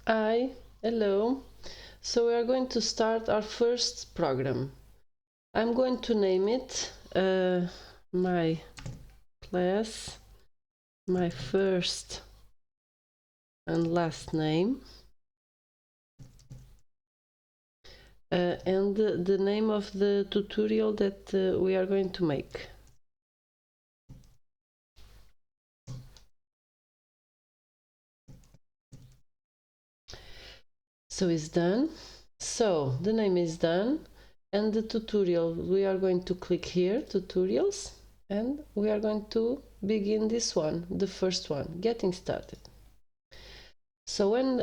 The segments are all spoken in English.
Hi, hello. So we are going to start our first program. I'm going to name it my class, my first and last name, and the name of the tutorial that we are going to make. So it's done. So the name is done, and the tutorial, we are going to click here, tutorials, and we are going to begin this one, the first one, getting started. So when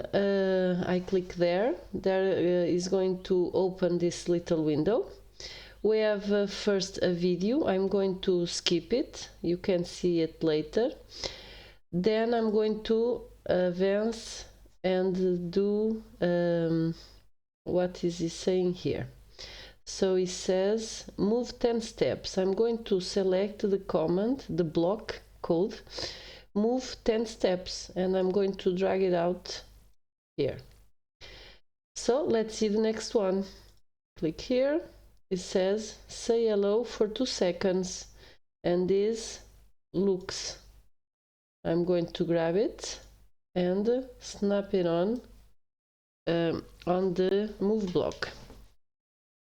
I click there is going to open this little window. We have first a video. I'm going to skip it. You can see it later. Then I'm going to advance and do what is he saying here. So it says move 10 steps. I'm going to select the command, the block code, move 10 steps, and I'm going to drag it out here. So let's see the next one. Click here. It says say hello for 2 seconds, and this looks. I'm going to grab it and snap it on the move block.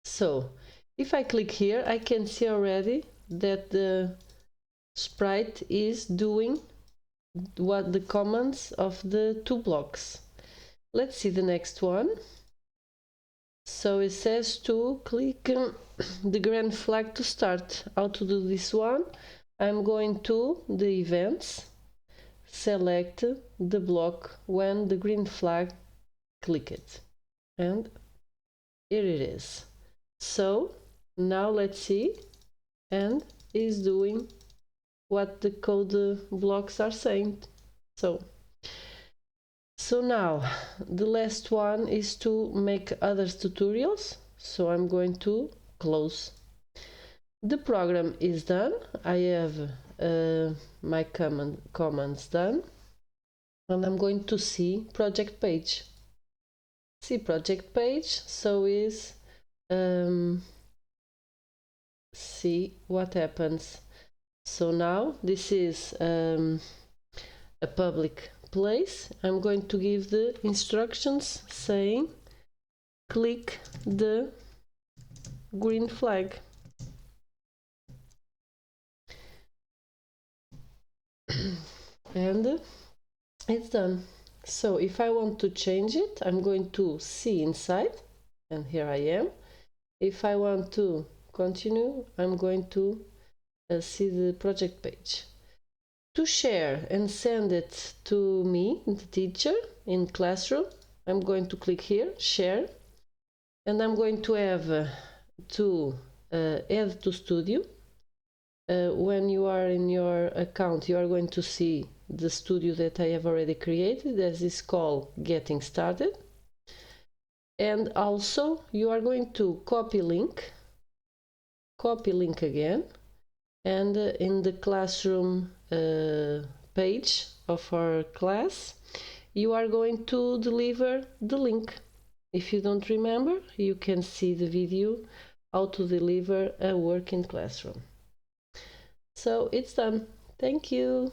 So if I click here, I can see already that the sprite is doing what the commands of the 2 blocks. Let's see the next one. So it says to click the green flag to start. How to do this one? I'm going to the events, select the block when the green flag, click it, and here it is. So now let's see, and is doing what the code blocks are saying. So now the last one is to make other tutorials. So I'm going to close. The program is done. I have my commands done, and I'm going to see project page. See project page. So is see what happens. So now this is a public place. I'm going to give the instructions saying click the green flag. And it's done. So if I want to change it, I'm going to see inside, and here I am. If I want to continue, I'm going to see the project page. To share and send it to me, the teacher, in classroom, I'm going to click here, share, and I'm going to have to add to studio. When you are in your account, you are going to see the studio that I have already created. That is called Getting Started. And also you are going to copy link again, and in the classroom page of our class you are going to deliver the link. If you don't remember, you can see the video how to deliver a work in classroom. So it's done. Thank you.